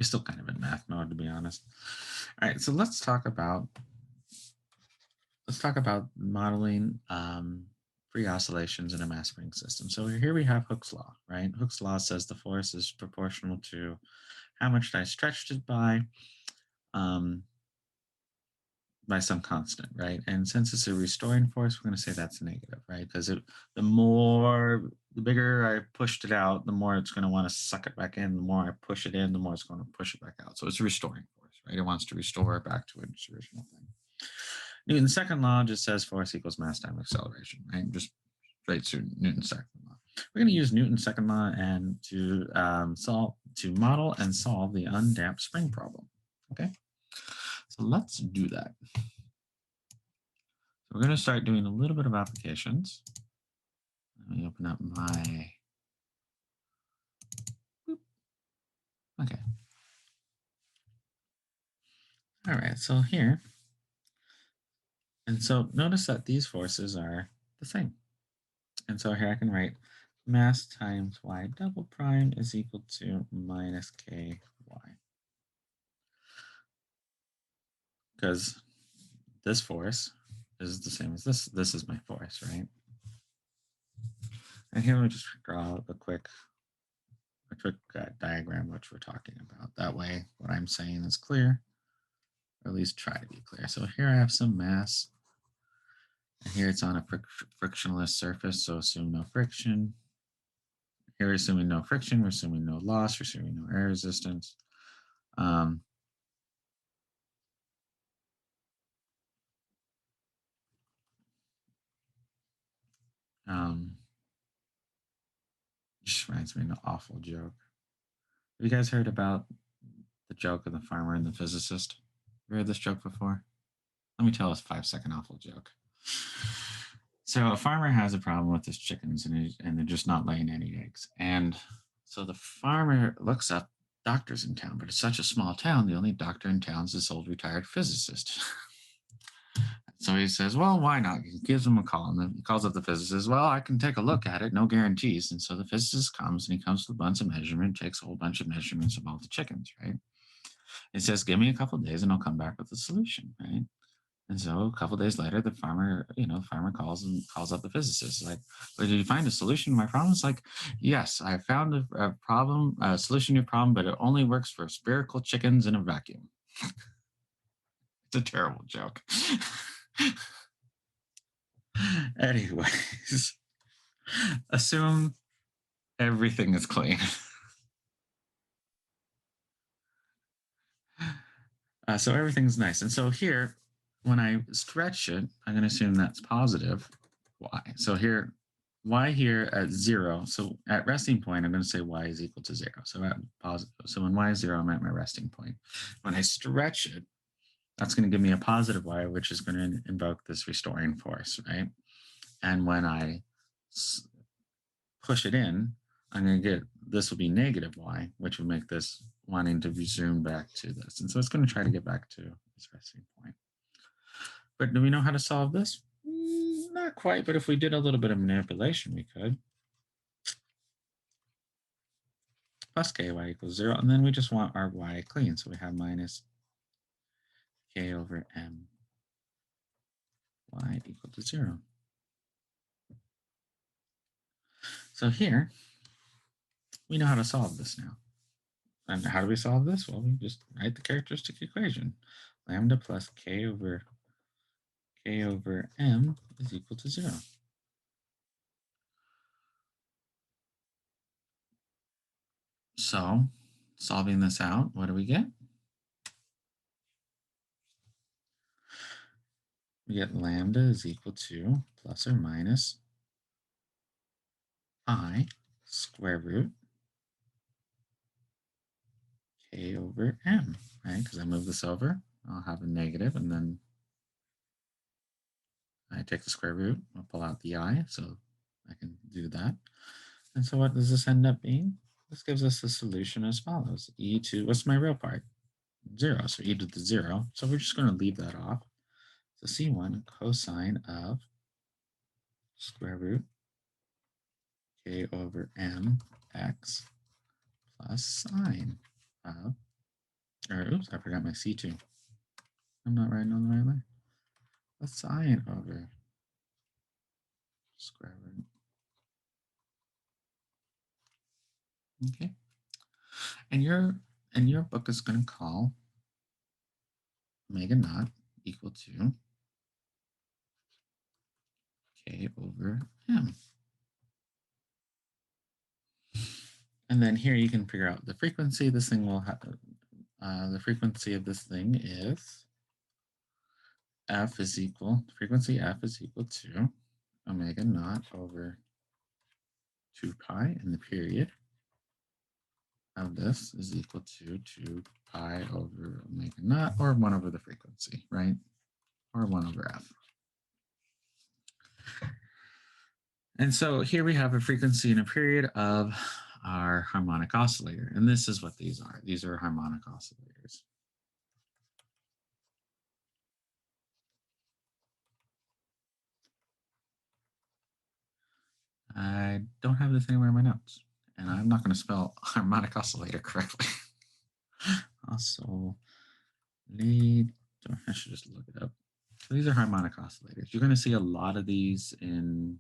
You're still kind of in math mode, to be honest. All right, so let's talk about modeling free oscillations in a mass spring system. So here we have Hooke's law, right? Hooke's law says the force is proportional to how much I stretched it by some constant, right? And since it's a restoring force, we're going to say that's negative, right? Because the bigger I pushed it out, the more it's going to want to suck it back in. The more I push it in, the more it's going to push it back out. So it's a restoring force, right? It wants to restore it back to its original thing. Newton's second law just says force equals mass times acceleration, right? Just straight through Newton's second law. We're going to use Newton's second law and to model and solve the undamped spring problem. Okay, so let's do that. So we're going to start doing a little bit of applications. Let me open up my. Okay. All right. So here. And so notice that these forces are the same. And so here I can write mass times y double prime is equal to minus ky. Because this force is the same as this. This is my force, right? And here we just draw a quick diagram which we're talking about. That way what I'm saying is clear, or at least try to be clear. So here I have some mass. And here it's on a frictionless surface, so assume no friction. Here we're assuming no friction, we're assuming no loss, we're assuming no air resistance. Just reminds me of an awful joke. Have you guys heard about the joke of the farmer and the physicist? You heard this joke before? Let me tell a 5-second awful joke. So a farmer has a problem with his chickens and they're just not laying any eggs. And so the farmer looks up doctors in town, but it's such a small town, the only doctor in town is this old retired physicist. So he says, well, why not? He gives him a call, and then he calls up the physicist. Well, I can take a look at it, no guarantees. And so the physicist comes, and he comes with a bunch of measurements, takes a whole bunch of measurements of all the chickens, right? He says, give me a couple of days, and I'll come back with a solution, right? And so a couple of days later, the farmer calls up the physicist. Like, well, did you find a solution to my problem? It's like, yes, I found a solution to your problem, but it only works for spherical chickens in a vacuum. It's a terrible joke. Anyways, assume everything is clean. So everything's nice. And so here, when I stretch it, I'm going to assume that's positive y. So here, y here at 0. So at resting point, I'm going to say y is equal to 0. So at positive. So when y is 0, I'm at my resting point. When I stretch it, that's going to give me a positive y, which is going to invoke this restoring force, right? And when I push it in, I'm going to get, this will be negative y, which will make this wanting to resume back to this. And so it's going to try to get back to this resting point. But do we know how to solve this? Not quite, but if we did a little bit of manipulation, we could. Plus ky equals 0, and then we just want our y clean. So we have minus k over m y equal to 0. So here, we know how to solve this now. And how do we solve this? Well, we just write the characteristic equation. Lambda plus k over m is equal to 0. So solving this out, what do we get? We get lambda is equal to plus or minus I square root k over m, right? Because I move this over, I'll have a negative, and then I take the square root, I'll pull out the I, so I can do that. And so what does this end up being? This gives us the solution as follows. E to, what's my real part? 0, so e to the 0. So we're just going to leave that off. So C1 cosine of square root k over m x plus sine of Or, oops, I forgot my C2. I'm not writing on the right line. Let's sine over square root. Okay. And your book is going to call omega naught equal to K over M. And then here you can figure out the frequency. This thing will have the frequency of this thing is frequency F is equal to omega naught over 2 pi, and the period of this is equal to 2 pi over omega naught, or 1 over the frequency, right? Or 1 over F. And so here we have a frequency and a period of our harmonic oscillator. And this is what these are. These are harmonic oscillators. I don't have this anywhere in my notes, and I'm not going to spell harmonic oscillator correctly. Oscillator. I should just look it up. So these are harmonic oscillators. You're going to see a lot of these in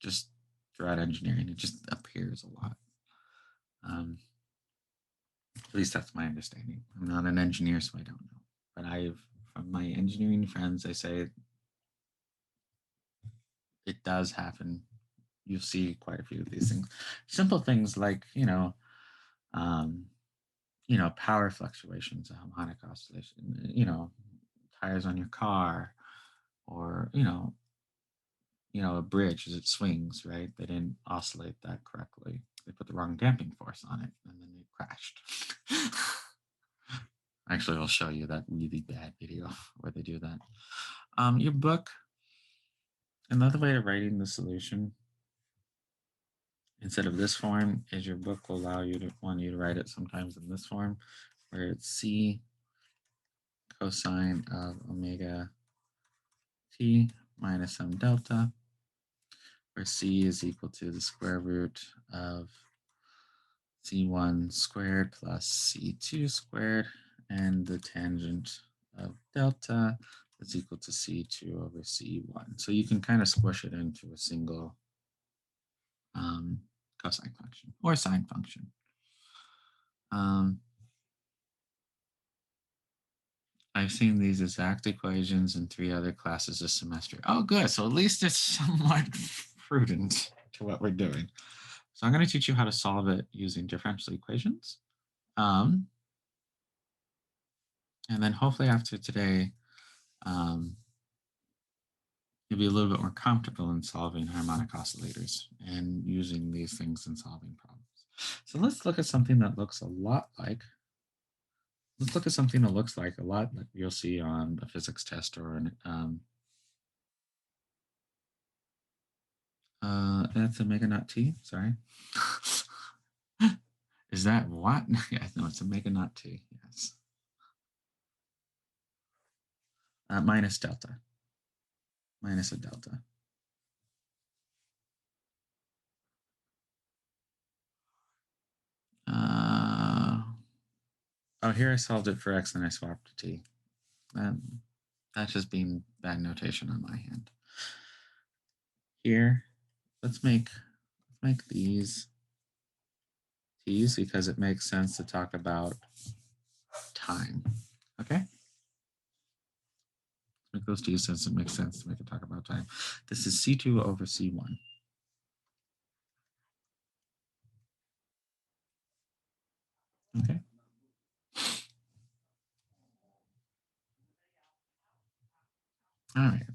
just throughout engineering. It just appears a lot. At least that's my understanding. I'm not an engineer, so I don't know. But from my engineering friends, they say it does happen. You'll see quite a few of these things. Simple things like, power fluctuations, a harmonic oscillation, tires on your car, or, a bridge as it swings, right? They didn't oscillate that correctly. They put the wrong damping force on it, and then it crashed. Actually, I'll show you that really bad video where they do that. Your book, another way of writing the solution instead of this form is your book will want you to write it sometimes in this form, where it's C cosine of omega t minus some delta, where C is equal to the square root of C1 squared plus C2 squared, and the tangent of delta is equal to C2 over C1. So you can kind of squish it into a single cosine function or sine function. I've seen these exact equations in 3 other classes this semester. Oh, good. So at least it's somewhat prudent to what we're doing. So I'm going to teach you how to solve it using differential equations. And then hopefully after today, you'll be a little bit more comfortable in solving harmonic oscillators and using these things in solving problems. So let's look at something that looks a lot like, like you'll see on a physics test or an, that's omega naught t, sorry. Is that what? Yeah, no, it's omega naught t, yes. Minus delta, minus a delta. Oh, here I solved it for x and I swapped to t. That's just being bad notation on my hand. Here, let's make these t's because it makes sense to talk about time. Okay? Make those t's since it makes sense to make it talk about time. This is C2 over C1. Okay. All right.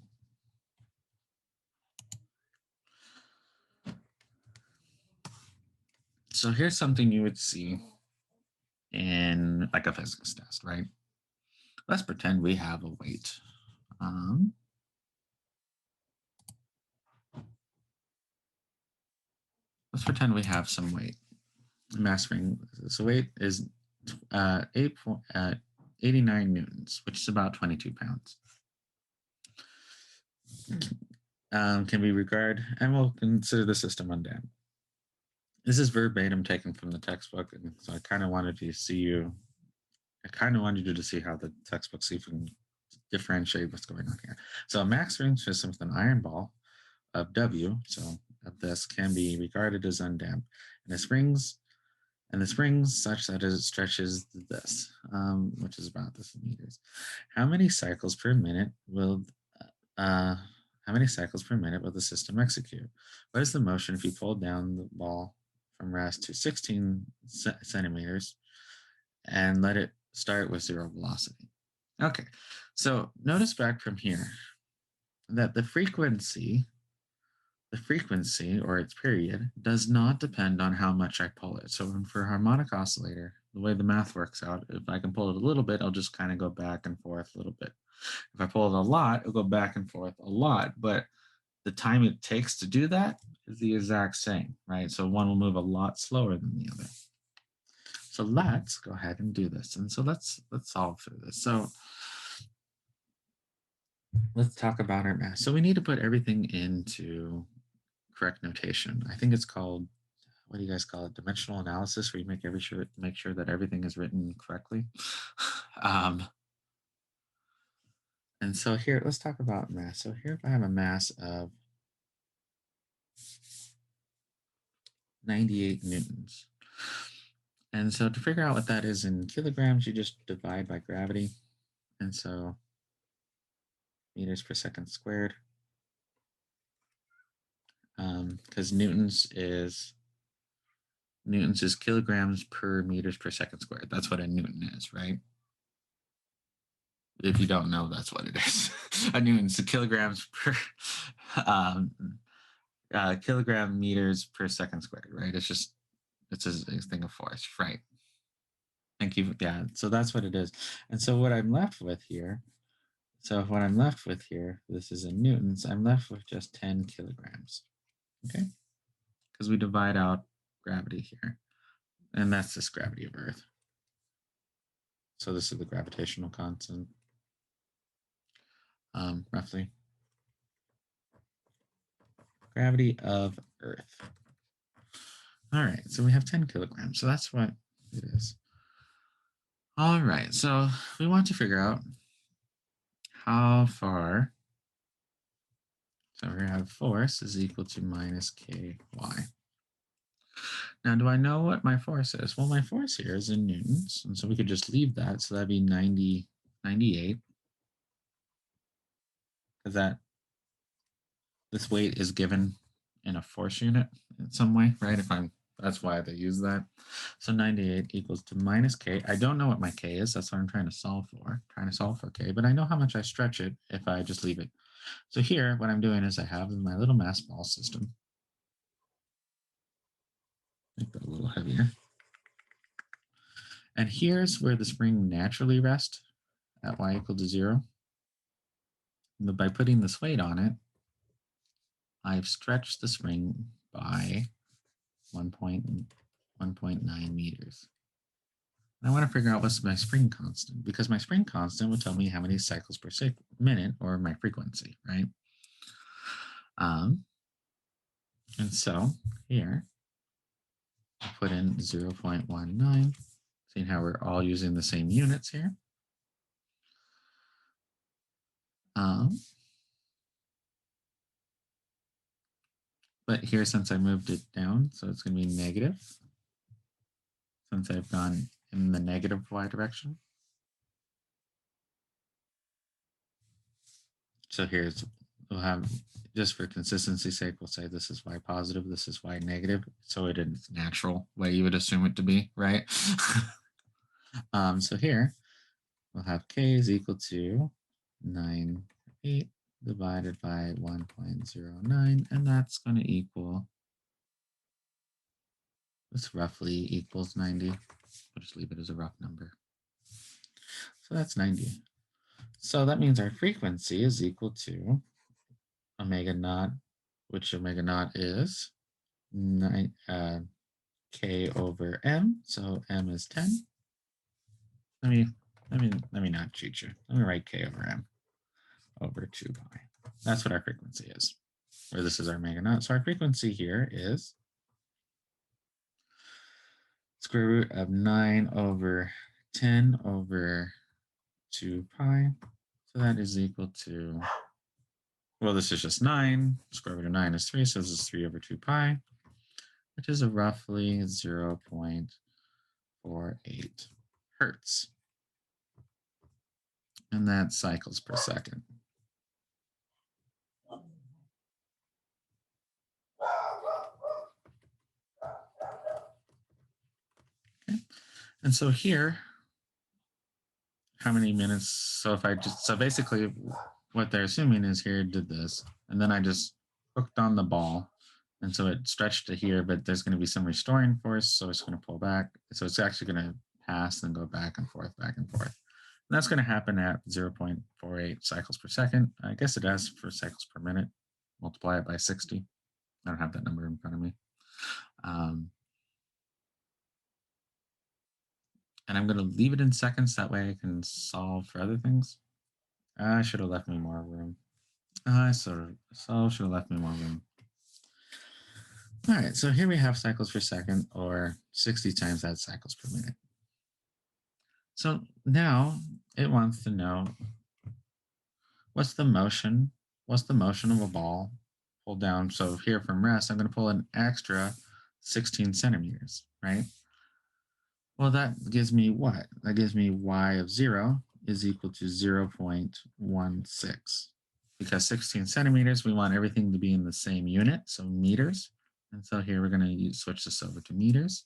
So here's something you would see in like a physics test, right? Let's pretend we have a weight. Let's pretend we have some weight. Mass ring. So weight is 89 newtons, which is about 22 pounds. Can we regard, and we'll consider the system undamped. This is verbatim taken from the textbook, and so I kind of wanted you to see how the textbook see if we can differentiate what's going on here. So a max spring system with an iron ball of W, so of this, can be regarded as undamped, and the springs such that it stretches this, which is about this in meters. How many cycles per minute will the system execute? What is the motion if you pull down the ball from rest to 16 centimeters and let it start with zero velocity? Okay, so notice back from here that the frequency or its period does not depend on how much I pull it. So for harmonic oscillator, the way the math works out, if I can pull it a little bit, I'll just kind of go back and forth a little bit. If I pull it a lot, it'll go back and forth a lot, but the time it takes to do that is the exact same, right? So one will move a lot slower than the other. So let's go ahead and do this. And so let's solve through this. So let's talk about our math. So we need to put everything into correct notation. I think it's called, what do you guys call it? Dimensional analysis, where you make sure that everything is written correctly. And so here, let's talk about mass. So here, if I have a mass of 98 newtons. And so to figure out what that is in kilograms, you just divide by gravity. And so meters per second squared. Because newtons is kilograms per meters per second squared. That's what a newton is, right? If you don't know, that's what it is. A newton's kilograms per kilogram meters per second squared, right? It's a thing of force, right? Thank you. Yeah, so that's what it is. And so what I'm left with here, this is in newtons, I'm left with just 10 kilograms, okay? Because we divide out gravity here, and that's this gravity of Earth. So this is the gravitational constant, roughly. Gravity of Earth. All right, so we have 10 kilograms, so that's what it is. All right, so we want to figure out how far, so we have force is equal to minus ky. Now, do I know what my force is? Well, my force here is in newtons, and so we could just leave that, so that'd be 98, because this weight is given in a force unit in some way, right? That's why they use that. So 98 equals to minus k. I don't know what my k is. That's what I'm trying to solve for. K, but I know how much I stretch it if I just leave it. So here, what I'm doing is I have my little mass ball system. Make that a little heavier. And here's where the spring naturally rests at y equal to 0. But by putting this weight on it, I've stretched the spring by 1.9 meters. And I want to figure out what's my spring constant, because my spring constant will tell me how many cycles per minute, or my frequency, right? And so here, I put in 0.19, seeing how we're all using the same units here. But here, since I moved it down, so it's going to be negative, since I've gone in the negative y direction. So we'll have, just for consistency's sake, we'll say this is y positive, this is y negative, so it is natural way you would assume it to be, right? So here, we'll have k is equal to 98 divided by 1.09, and that's going to equal, this roughly equals 90. We'll just leave it as a rough number. So that's 90. So that means our frequency is equal to omega naught, which omega naught is k over m. So m is 10. Let me not cheat you. Let me write k over m over 2 pi. That's what our frequency is. Or this is our omega naught. So our frequency here is square root of 9 over 10 over 2 pi. So that is equal to, well, this is just 9. Square root of 9 is 3, so this is 3 over 2 pi, which is a roughly 0.48 hertz. And that's cycles per second. Okay. And so here, how many minutes? So if I just, so basically what they're assuming is here did this, and then I just hooked on the ball. And so it stretched to here, but there's going to be some restoring force. So it's going to pull back. So it's actually going to pass and go back and forth, back and forth. And that's going to happen at 0.48 cycles per second. I guess it has for cycles per minute. Multiply it by 60. I don't have that number in front of me. And I'm going to leave it in seconds. That way I can solve for other things. I should have left me more room. I should have left me more room. All right, so here we have cycles per second, or 60 times that cycles per minute. So now it wants to know what's the motion of a ball pulled down. So here from rest, I'm going to pull an extra 16 centimeters, right? Well, that gives me what? That gives me y of 0 is equal to 0.16. Because 16 centimeters, we want everything to be in the same unit, so meters. And so here we're going to switch this over to meters.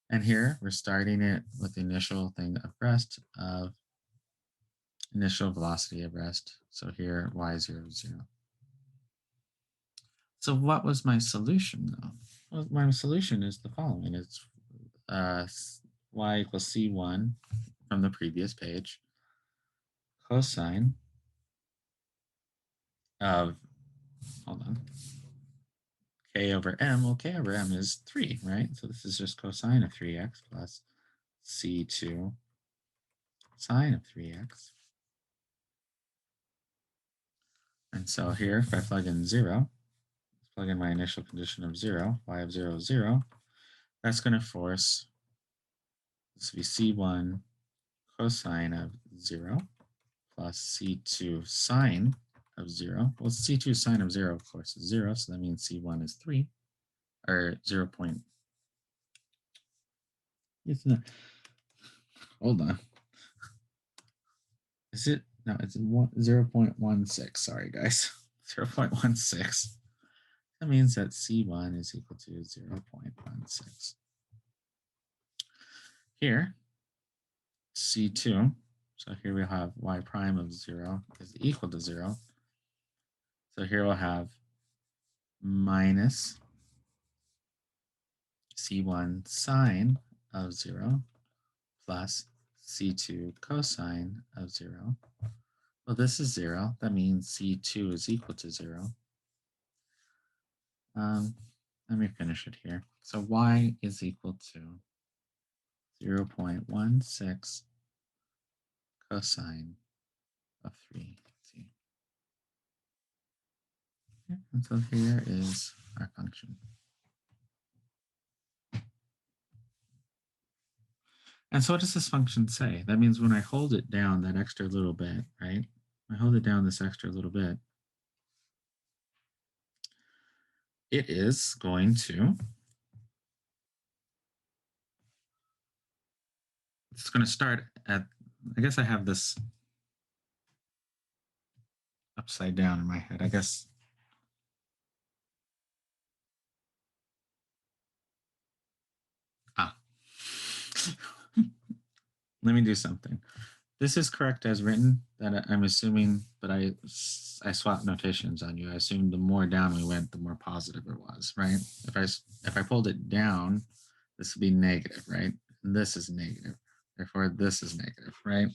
And here we're starting it with the initial thing of rest of initial velocity of rest. So here y0, 0. So what was my solution though? Well, my solution is the following. It's y equals c1 from the previous page, cosine of, hold on, k over m. Well, k over m is 3, right? So this is just cosine of 3x plus c2 sine of 3x. And so here, if I plug in 0, let's plug in my initial condition of 0, y of 0 is 0. That's going to force this to be c1 cosine of 0 plus c2 sine of 0. Well, c2 sine of 0, of course, is 0, so that means c1 is 3, or 0. It's not. Hold on. Is it? No, it's 0.16. Sorry, guys. 0.16. That means that c1 is equal to 0.16. Here, c2, so here we'll have y prime of 0 is equal to 0. So here we'll have minus c1 sine of 0 plus c2 cosine of 0. Well, this is 0. That means c2 is equal to 0. Let me finish it here. So y is equal to 0.16 cosine of 3t. Okay, and so here is our function. And so what does this function say? That means when I hold it down that extra little bit, right? I hold it down this extra little bit, it is going to, it's going to start at, I guess I have this upside down in my head. I guess, let me do something. This is correct as written, that I'm assuming, but I swapped notations on you. I assumed the more down we went, the more positive it was, right? If I pulled it down, this would be negative, right? And this is negative. Therefore, this is negative, right?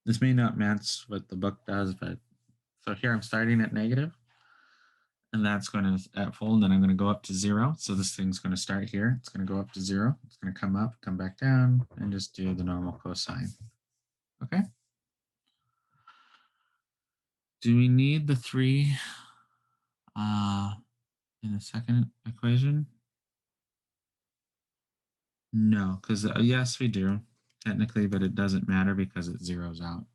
This may not match what the book does, but so here I'm starting at negative, and that's going to at full, and then I'm going to go up to 0. So this thing's going to start here. It's going to go up to 0. It's going to come up, come back down, and just do the normal cosine. Okay. Do we need the 3 in the second equation? No, because yes, we do technically, but it doesn't matter because it zeroes out.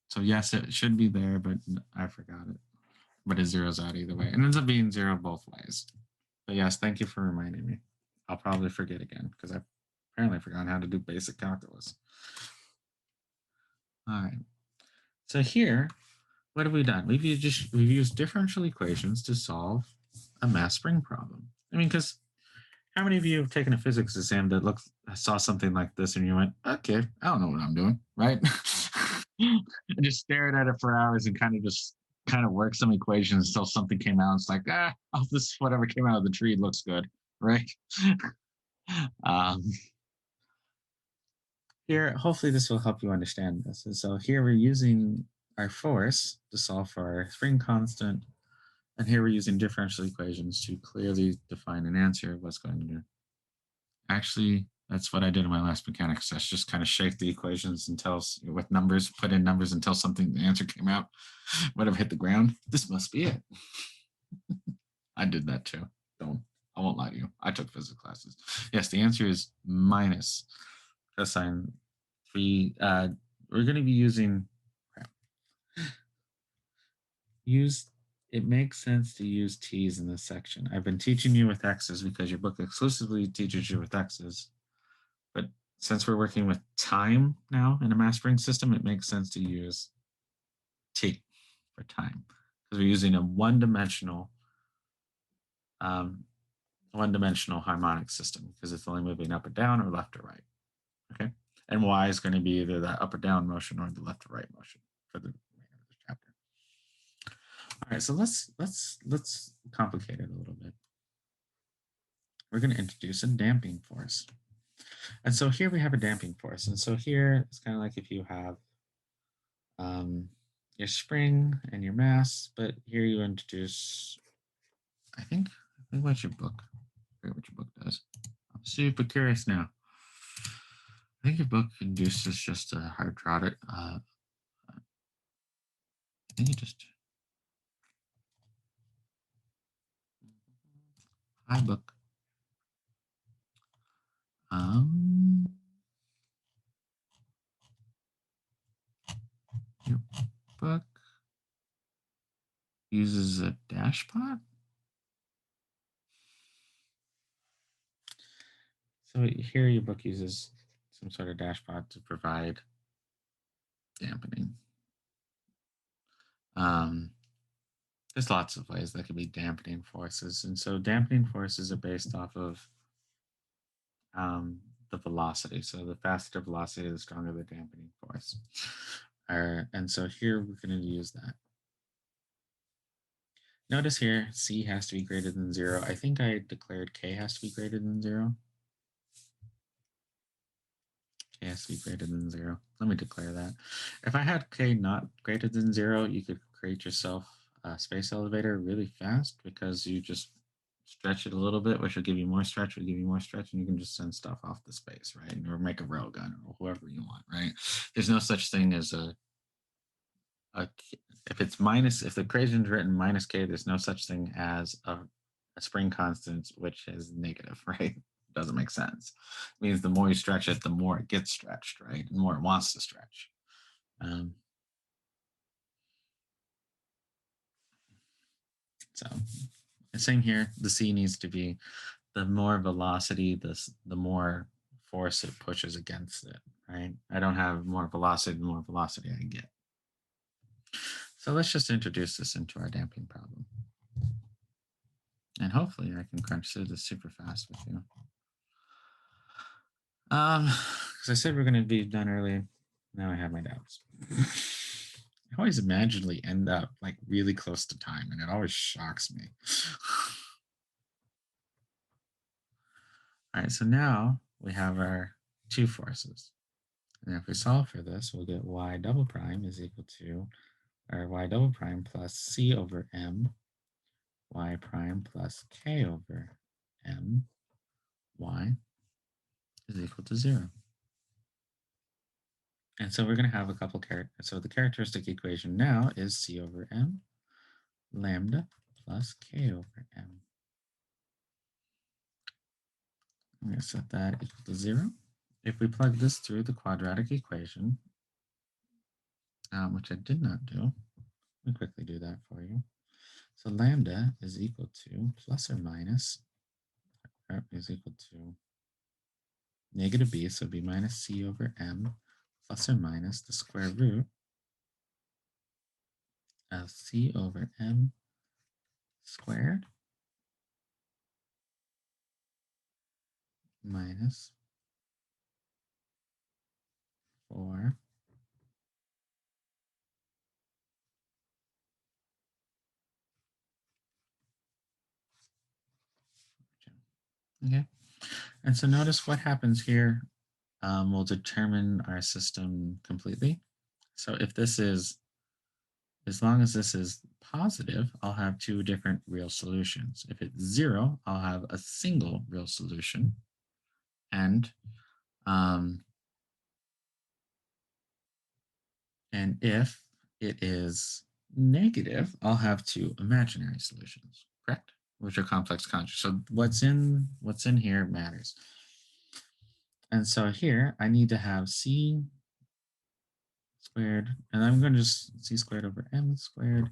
So yes, it should be there, but I forgot it. But it zeroes out either way. It ends up being zero both ways. But yes, thank you for reminding me. I'll probably forget again because I've apparently forgotten how to do basic calculus. All right. So here, what have we done? We've used differential equations to solve a mass spring problem. I mean, because how many of you have taken a physics exam that saw something like this and you went, okay, I don't know what I'm doing, right? And just stared at it for hours and kind of worked some equations until something came out. It's like, this whatever came out of the tree looks good, right? um, Here, hopefully this will help you understand this. And so here we're using our force to solve for our spring constant. And here we're using differential equations to clearly define and answer what's going to do. Actually, that's what I did in my last mechanics test. Just kind of shake the equations until with numbers, put in numbers until the answer came out. Would have hit the ground. This must be it. I did that too. I won't lie to you. I took physics classes. Yes, the answer is minus cosine 3. We're going to be using it makes sense to use t's in this section. I've been teaching you with x's because your book exclusively teaches you with x's. But since we're working with time now in a mass spring system, it makes sense to use t for time because we're using a one-dimensional harmonic system because it's only moving up or down or left or right. Okay, and y is going to be either the up or down motion or the left or right motion for the remainder of the chapter. All right, so let's complicate it a little bit. We're going to introduce a damping force. And so here we have a damping force. And so here it's kind of like if you have your spring and your mass, but here you introduce, I think what's your book? I forget what your book does. I'm super curious now. I think your book induces just a hydraulic. I think you just. Hi, book. Your book uses a dashpot. So here your book uses some sort of dashpot to provide dampening. There's lots of ways that could be dampening forces. And so dampening forces are based off of the velocity. So the faster the velocity, the stronger the dampening force. And so here we're going to use that. Notice here, C has to be greater than 0. I think I declared K has to be greater than 0. K has to be greater than 0. Let me declare that. If I had K not greater than 0, you could create yourself a space elevator really fast because you just stretch it a little bit, which will give you more stretch, and you can just send stuff off the space, right? Or make a railgun or whoever you want, right? There's no such thing as if the equation is written minus K, there's no such thing as a spring constant, which is negative, right? Doesn't make sense. It means the more you stretch it, the more it gets stretched, right? And more it wants to stretch. So same here. The C needs to be the more velocity, the more force it pushes against it, right? I don't have more velocity, the more velocity I get. So let's just introduce this into our damping problem. And hopefully I can crunch through this super fast with you. Because I said we're going to be done early. Now I have my doubts. I always imaginally end up like really close to time, and it always shocks me. All right, so now we have our two forces. And if we solve for this, we'll get y double prime is equal to, or y double prime plus c over m, y prime plus k over m, y is equal to 0. And so we're going to have a couple characters. So the characteristic equation now is c over m lambda plus k over m. I'm going to set that equal to 0. If we plug this through the quadratic equation, which I did not do, let me quickly do that for you. So lambda is equal to plus or minus, is equal to negative b, so b minus c over m, plus or minus the square root of c over m squared minus 4 okay. And so notice what happens here will determine our system completely. So if this is, as long as this is positive, I'll have two different real solutions. If it's 0, I'll have a single real solution. And if it is negative, I'll have two imaginary solutions, correct? Which are complex conjugates. So what's in here matters. And so here I need to have c squared, and I'm going to just c squared over m squared.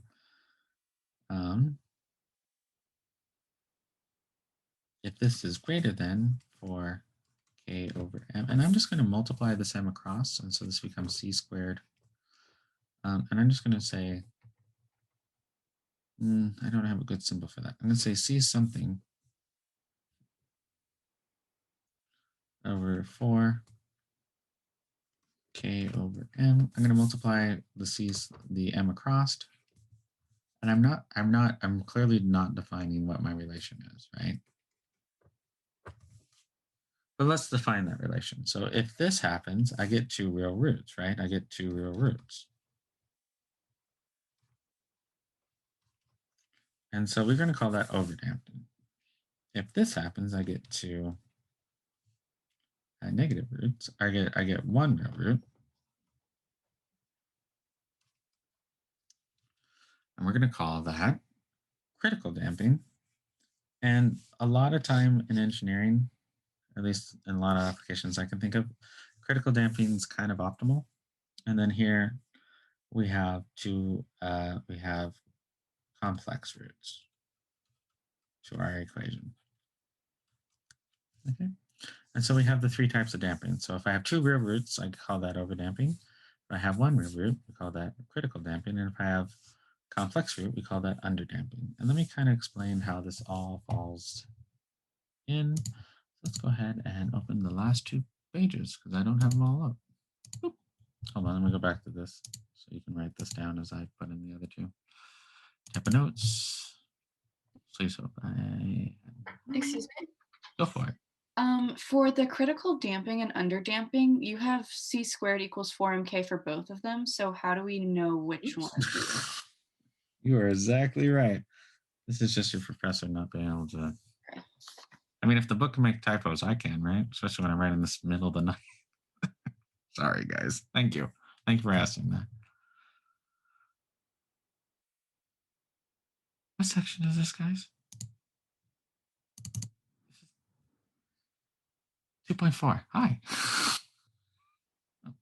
If this is greater than 4k over m, and I'm just going to multiply this m across, and so this becomes c squared. And I'm just going to say, I don't have a good symbol for that. I'm going to say c something over 4k over m. I'm going to multiply the m across, and I'm clearly not defining what my relation is, right? But let's define that relation. So if this happens, I get two real roots, right? I get two real roots. And so we're going to call that overdamping. If this happens, I get two negative roots. I get one real root. And we're going to call that critical damping. And a lot of time in engineering, at least in a lot of applications I can think of, critical damping is kind of optimal. And then here we have complex roots to our equation. Okay. And so we have the three types of damping. So if I have two real roots, I call that overdamping. If I have one real root, we call that critical damping. And if I have complex root, we call that underdamping. And let me kind of explain how this all falls in. Let's go ahead and open the last two pages because I don't have them all up. Oop. Hold on, let me go back to this so you can write this down as I put in the other two. Type of notes. Please hope Excuse me? Go for it. For the critical damping and underdamping, you have c squared equals 4mk for both of them. So how do we know which one? You are exactly right. This is just your professor not being able to. Okay. I mean, if the book can make typos, I can, right? Especially when I'm writing this middle of the night. Sorry, guys. Thank you. Thank you for asking that. What section is this, guys? 2.4. Hi. Oh, boy.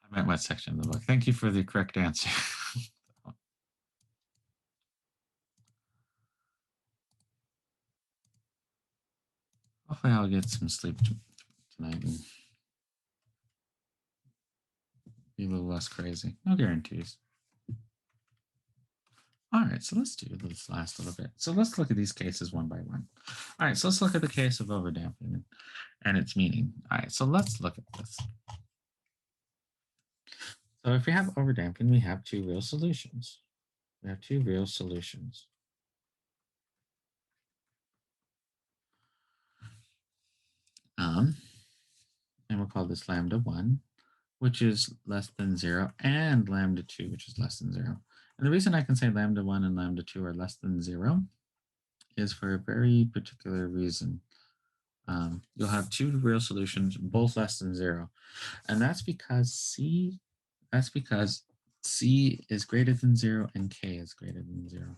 I meant what section of the book. Thank you for the correct answer. Hopefully I'll get some sleep tonight and be a little less crazy. No guarantees. All right, so let's do this last little bit. So let's look at these cases one by one. All right, so let's look at the case of overdamping and its meaning. All right, so let's look at this. So if we have overdamping, we have two real solutions. We have two real solutions. And we'll call this lambda 1, which is less than 0, and lambda 2, which is less than 0. And the reason I can say lambda 1 and lambda 2 are less than 0 is for a very particular reason. You'll have two real solutions, both less than 0. And that's because C is greater than 0 and K is greater than 0.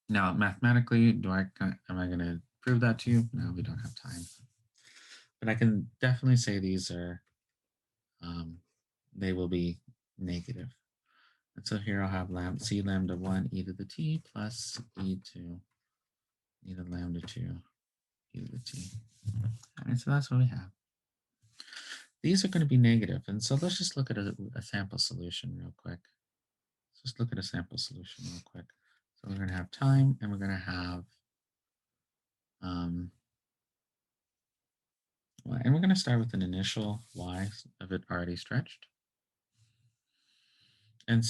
Now, mathematically, am I going to prove that to you? No, we don't have time. But I can definitely say these are, they will be negative. And so here I'll have C lambda 1 e to the t plus e to lambda 2 e to the t. All right, so that's what we have. These are going to be negative. And so let's just look at a sample solution real quick. Let's just look at a sample solution real quick. So we're going to have time and we're going to have, and we're going to start with an initial y of it already stretched. And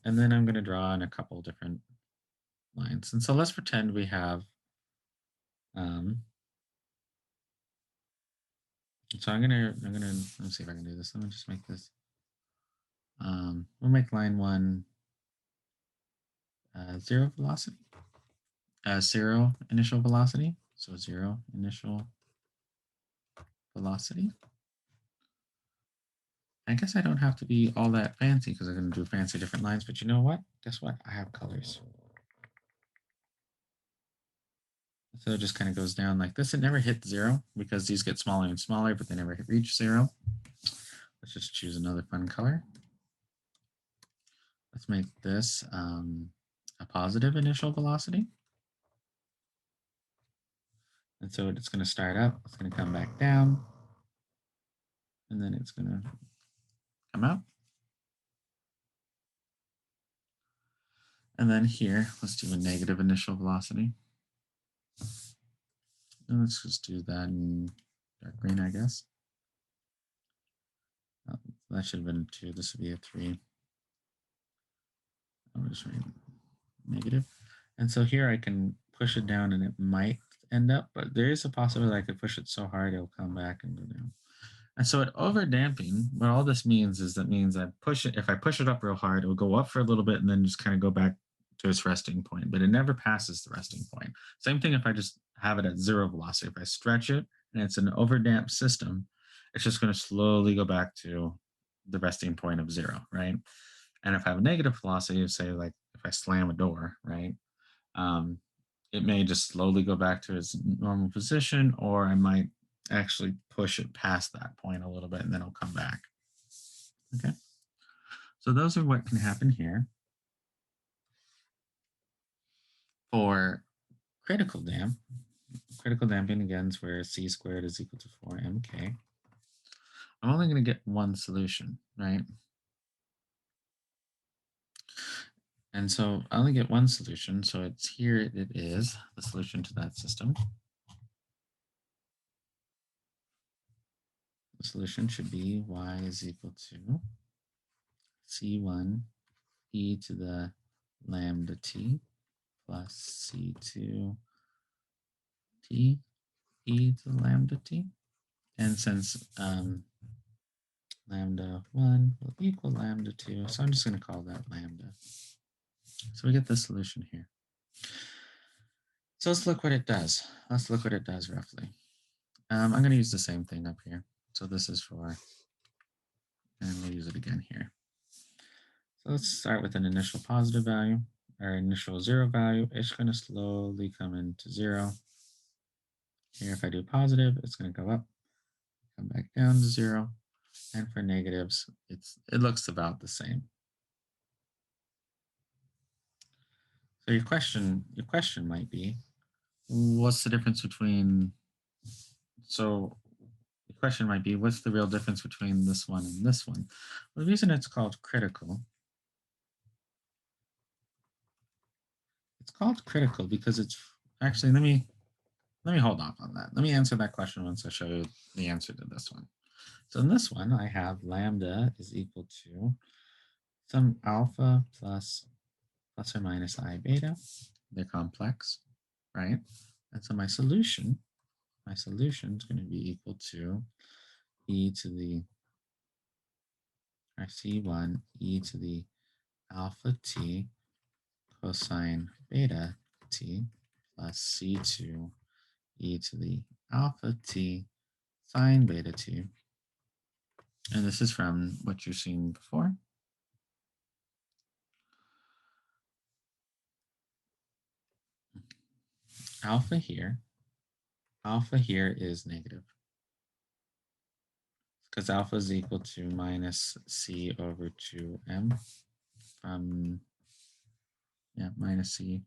then I'm going to draw in a couple different lines. And so let's pretend we have, so let me see if I can do this. Let me just make this, we'll make line 1 0 velocity, 0 initial velocity. So 0 initial velocity. I guess I don't have to be all that fancy because I'm going to do fancy different lines, but you know what? Guess what? I have colors. So it just kind of goes down like this. It never hits 0 because these get smaller and smaller, but they never reach 0. Let's just choose another fun color. Let's make this a positive initial velocity. And so it's going to start up, it's going to come back down, and then it's going to come out. And then here, let's do a negative initial velocity. And let's just do that in dark green, I guess. That should have been a 2. This would be a 3. I'll just write negative. And so here I can push it down and it might end up, but there is a possibility I could push it so hard it'll come back and go down. And so at over damping, what all this means is that means I push it, if I push it up real hard, it will go up for a little bit and then just kind of go back to its resting point, but it never passes the resting point. Same thing if I just have it at 0 velocity. If I stretch it and it's an overdamped system, it's just going to slowly go back to the resting point of 0, right? And if I have a negative velocity, say like if I slam a door, right, it may just slowly go back to its normal position, or I might actually push it past that point a little bit and then it'll come back. Okay. So those are what can happen here. For critical damping again is where c squared is equal to 4mk. I'm only going to get one solution, right? And so I only get one solution. So it's here, it is the solution to that system. The solution should be y is equal to c1 e to the lambda t plus c2 t e to the lambda t. And since lambda 1 will equal lambda 2, so I'm just going to call that lambda. So we get the solution here. So let's look what it does. Let's look what it does roughly. I'm going to use the same thing up here. So this is for, and we'll use it again here. So let's start with an initial positive value, or initial 0 value. It's going to slowly come into 0. Here, if I do positive, it's going to go up, come back down to 0. And for negatives, it looks about the same. So your question might be, what's the difference between, so the question might be, what's the real difference between this one and this one? Well, the reason it's called critical, because it's actually, let me hold off on that. Let me answer that question once I show you the answer to this one. So in this one, I have lambda is equal to some alpha plus or minus I beta. They're complex, right? And so my solution is going to be equal to e to the, or c1 e to the alpha t cosine beta t plus c2 e to the alpha t sine beta t. And this is from what you've seen before. alpha here is negative because alpha is equal to minus c over 2m from, minus c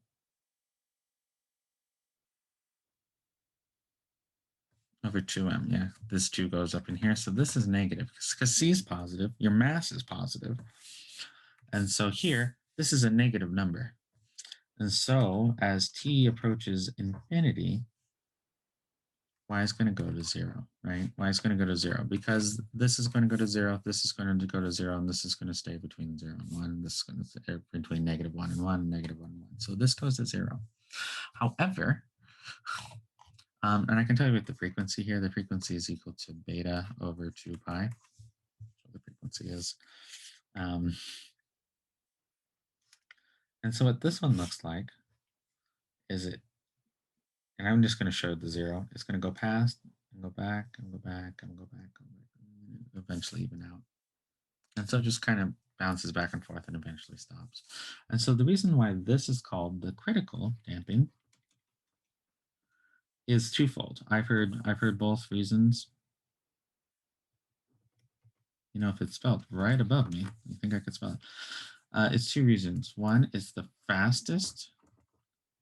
over 2m. Yeah, this 2 goes up in here. So this is negative because c is positive. Your mass is positive. And so here, this is a negative number. And so as t approaches infinity, y is going to go to 0, right? Y is going to go to 0 because this is going to go to 0, this is going to go to 0, and this is going to stay between 0 and 1. This is going to stay between negative 1 and 1, negative 1 and 1. So this goes to 0. However, and I can tell you what the frequency here, the frequency is equal to beta over 2 pi. So the frequency is. And so what this one looks like is it, and I'm just going to show the 0. It's going to go past and go back and go back and go back and eventually even out. And so it just kind of bounces back and forth and eventually stops. And so the reason why this is called the critical damping is twofold. I've heard both reasons. You know, if it's spelled right above me, you think I could spell it. It's 2 reasons. One is the fastest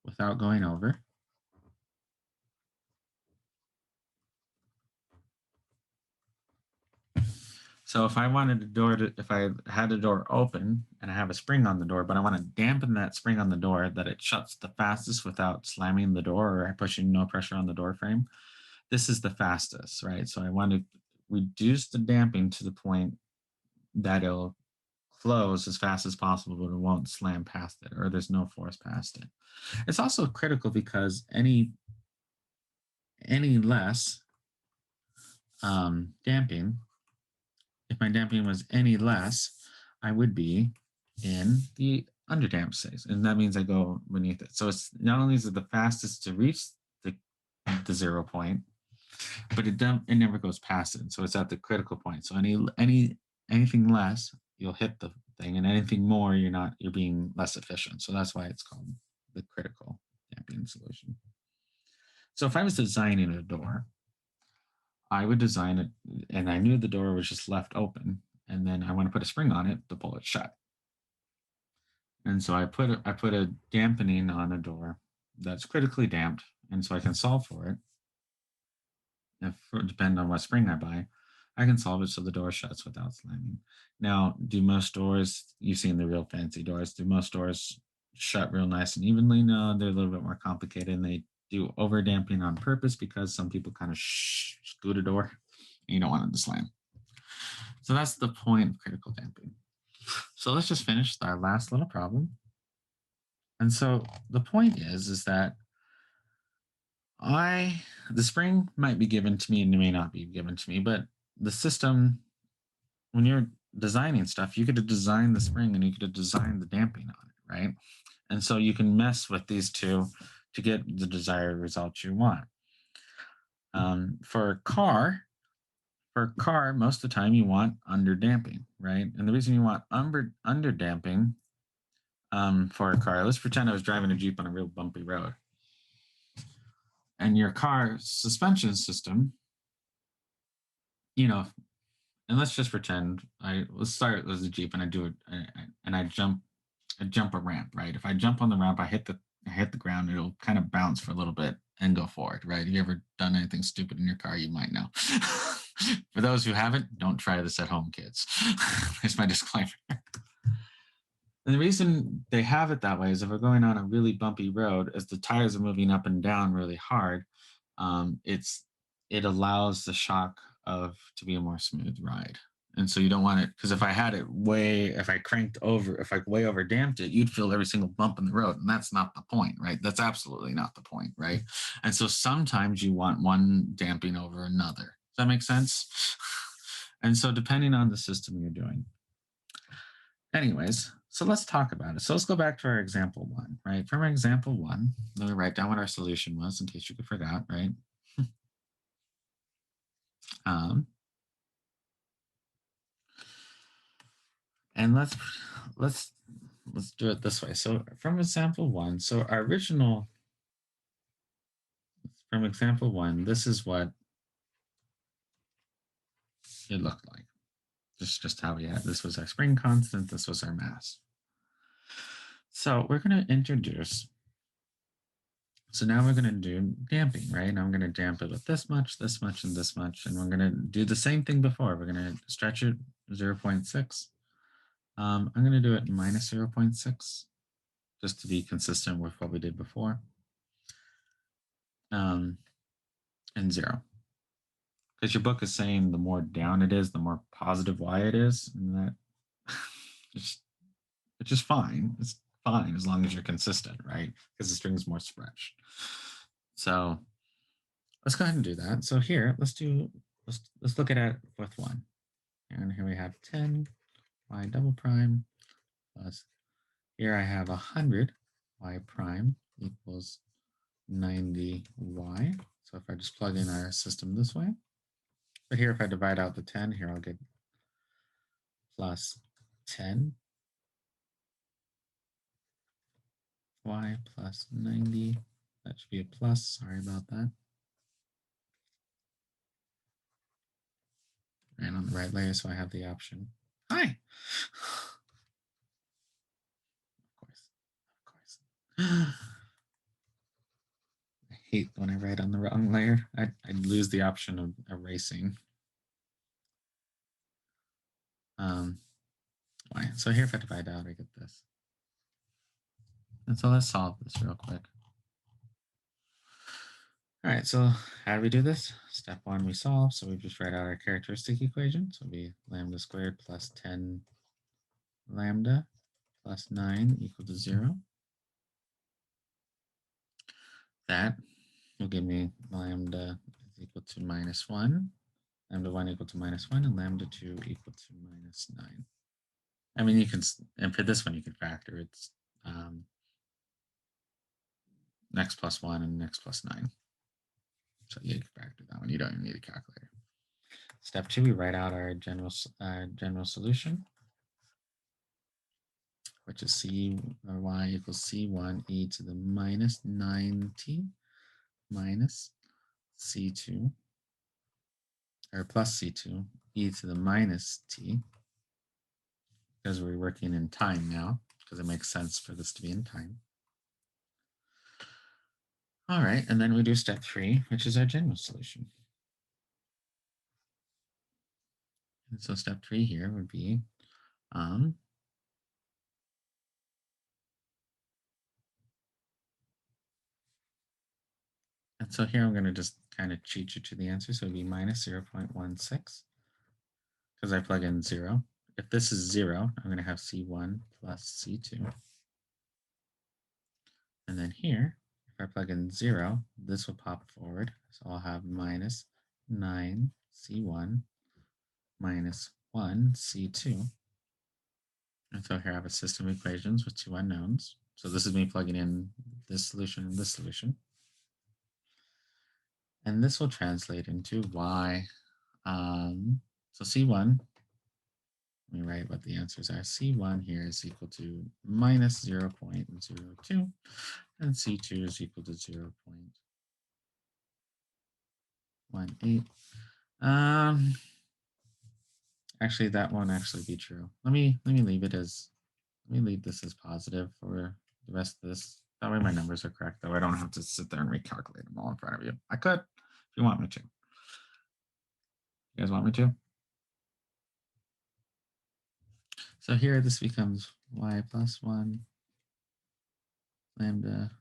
without going over. So if I wanted if I had a door open and I have a spring on the door, but I want to dampen that spring on the door that it shuts the fastest without slamming the door or pushing no pressure on the door frame, this is the fastest, right? So I want to reduce the damping to the point that it'll close as fast as possible, but it won't slam past it, or there's no force past it. It's also critical because any less damping, if my damping was any less, I would be in the underdamped phase, and that means I go beneath it. So it's not only is it the fastest to reach the 0 point, but it never goes past it. So it's at the critical point. So anything less, you'll hit the thing, and anything more, you're being less efficient. So that's why it's called the critical damping solution. So if I was designing a door, I would design it, and I knew the door was just left open, and then I want to put a spring on it to pull it shut. And so I put a dampening on a door that's critically damped, and so I can solve for it. Depending on what spring I buy, I can solve it so the door shuts without slamming. Now, do most doors, you've seen the real fancy doors, do most doors shut real nice and evenly? No, they're a little bit more complicated, and they do over damping on purpose because some people kind of scoot a door and you don't want it to slam. So that's the point of critical damping. So let's just finish our last little problem. And so the point is that the spring might be given to me and it may not be given to me, but the system, when you're designing stuff, you get to design the spring and you get to design the damping on it, right? And so you can mess with these two to get the desired results you want. For a car, most of the time you want under damping, right? And the reason you want under damping for a car, let's pretend I was driving a Jeep on a real bumpy road. And your car suspension system, and let's just pretend let's start with a Jeep and I do it and I jump a ramp, right? If I jump on the ramp, I hit the ground, it'll kind of bounce for a little bit and go forward, right? Have you ever done anything stupid in your car? You might know. For those who haven't, don't try this at home, kids. Here's my disclaimer. And the reason they have it that way is if we're going on a really bumpy road, as the tires are moving up and down really hard, it allows the shock to be a more smooth ride. And so you don't want it, because if I cranked over, if I way over damped it, you'd feel every single bump in the road. And that's not the point, right? That's absolutely not the point, right? And so sometimes you want one damping over another. Does that make sense? And so depending on the system you're doing. Anyways, so let's talk about it. So let's go back to our example 1, right? From our example 1, let me write down what our solution was in case you forgot, right? And let's do it this way. So from example 1, so our original from example 1, this is what it looked like. Just how we had, this was our spring constant, this was our mass. So we're going to introduce, so now we're going to do damping, right? Now I'm going to damp it with this much, and this much, and we're going to do the same thing before. We're going to stretch it 0.6. I'm going to do it minus 0.6, just to be consistent with what we did before. And 0. Because your book is saying the more down it is, the more positive y it is, and that it's just fine. It's fine as long as you're consistent, right? Because the string is more stretched. So let's go ahead and do that. So here, let's look at it with 1. And here we have 10 y double prime plus, here I have 100 y prime equals 90 y. So if I just plug in our system this way, but here if I divide out the 10, here I'll get plus 10 y plus 90. That should be a plus. Sorry about that. And on the right layer, so I have the option. Hi. Of course. I hate when I write on the wrong layer. I'd lose the option of erasing. Why? So here, if I divide out, I get this. And so let's solve this real quick. All right, so how do we do this? Step 1, we solve. So we just write out our characteristic equation. So it'll be lambda squared plus 10 lambda plus 9 equal to 0. That will give me lambda is equal to minus 1, lambda 1 equal to minus 1, and lambda 2 equal to minus 9. I mean, you can, and for this one, you can factor. It's x plus 1 and x plus 9. So you can factor that one. You don't even need a calculator. Step 2, we write out our general solution, which is c or y equals c1 e to the minus 9t minus c2, or plus c2 e to the minus t, because we're working in time now, because it makes sense for this to be in time. All right, and then we do step 3, which is our general solution. And so step 3 here would be and so here I'm going to just kind of cheat you to the answer. So it'd be minus 0.16 because I plug in 0. If this is 0, I'm going to have C1 plus C2. And then here, if I plug in 0, this will pop forward. So I'll have minus 9 C1 minus 1 C2. And so here I have a system of equations with 2 unknowns. So this is me plugging in this solution and this solution. And this will translate into y. So C1, let me write what the answers are. C1 here is equal to minus 0.02, and C2 is equal to 0.18. Actually, that won't actually be true. Let me leave this as positive for the rest of this. That way my numbers are correct, though I don't have to sit there and recalculate them all in front of you. I could if you want me to. You guys want me to? So here this becomes y plus 1 lambda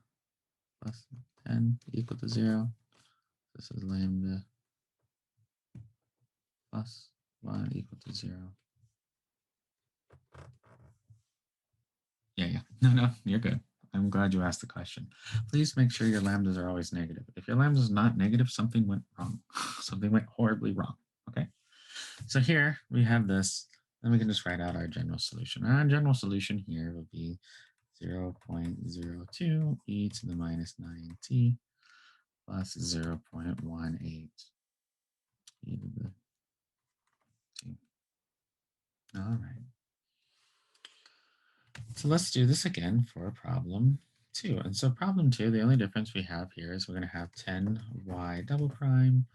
plus 10 equal to 0. This is lambda plus 1 equal to 0. Yeah. No, you're good. I'm glad you asked the question. Please make sure your lambdas are always negative. If your lambda is not negative, something went wrong. Something went horribly wrong. Okay. So here we have this. Then we can just write out our general solution. Our general solution here will be 0.02 e to the minus 9t plus 0.18 e to the t. All right. So let's do this again for a problem 2. And so problem 2, the only difference we have here is we're going to have 10y double prime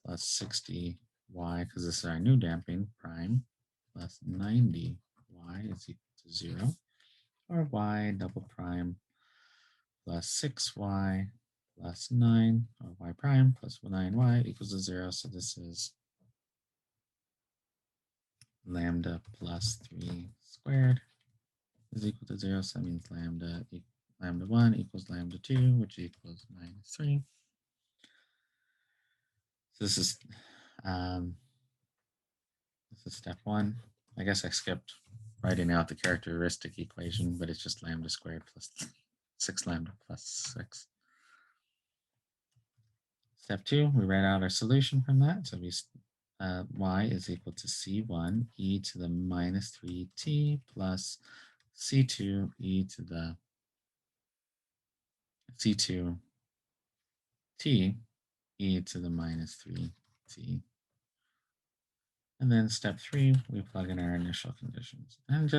plus 60y, because this is our new damping, prime, plus 90y is equal to 0, or y double prime plus 6y plus 9, or y prime plus 9y equals to 0. So this is lambda plus 3 squared is equal to 0. So that means lambda 1 equals lambda 2, which equals minus 3. So this is step 1. I guess I skipped writing out the characteristic equation, but it's just lambda squared plus 6 lambda plus 6. Step 2, we write out our solution from that. So y is equal to c1 e to the minus 3t plus c2 e to the c2 t e to the minus 3t. And then step 3, we plug in our initial conditions. And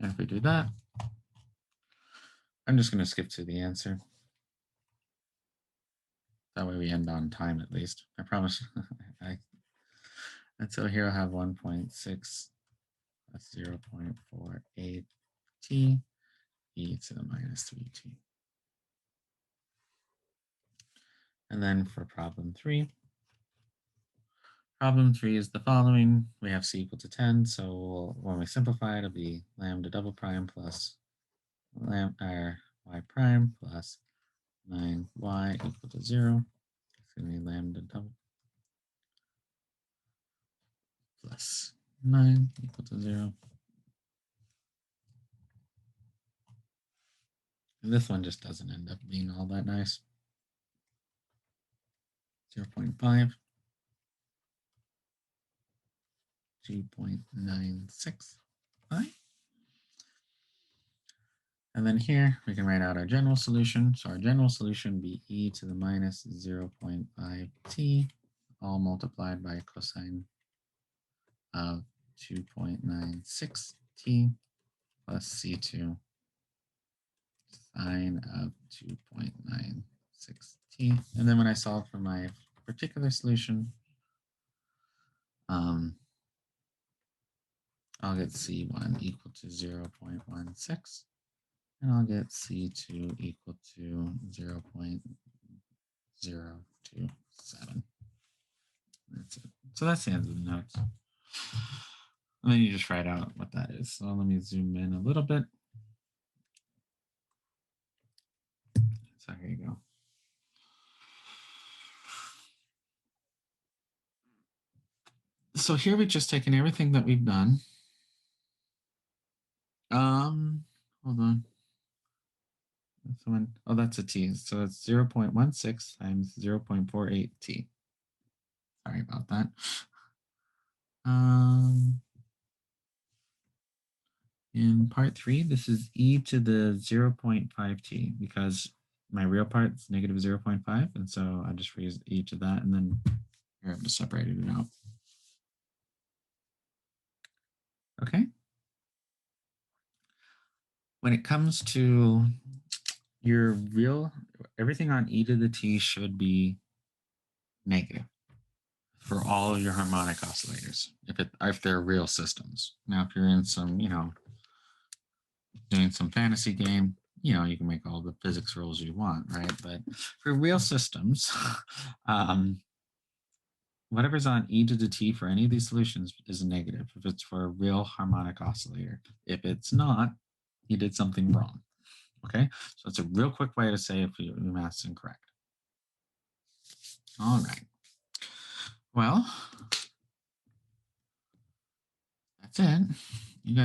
if we do that, I'm just going to skip to the answer. That way we end on time at least. I promise. And so here I have 1.6 plus 0.48 t e to the minus 3t. And then for problem 3 is the following. We have c equal to 10. So when we simplify, it'll be lambda double prime plus y prime plus 9y equal to 0. It's going to be lambda double plus 9 equal to 0. And this one just doesn't end up being all that nice. 0.5, 2.96. And then here we can write out our general solution. So our general solution would be e to the minus 0.5t, all multiplied by cosine of 2.96t plus c2 sine of 2.96t. And then when I solve for my particular solution, I'll get c1 equal to 0.16, and I'll get c2 equal to 0.027. That's it. So that's the end of the notes. And then you just write out what that is. So let me zoom in a little bit. So here you go. So here we've just taken everything that we've done. Hold on. Oh, that's a t. So it's 0.16 times 0.48 t. Sorry about that. In part 3, this is e to the 0.5t because my real part is negative 0.5. And so I just raise e to that, and then you're able to separate it out. Okay. When it comes to your everything on e to the t should be negative for all of your harmonic oscillators, if they're real systems. Now, if you're in some, doing some fantasy game, you can make all the physics rules you want, right? But for real systems, whatever's on e to the t for any of these solutions is a negative if it's for a real harmonic oscillator. If it's not, you did something wrong. Okay, so it's a real quick way to say if your math's incorrect. All right. Well, that's it.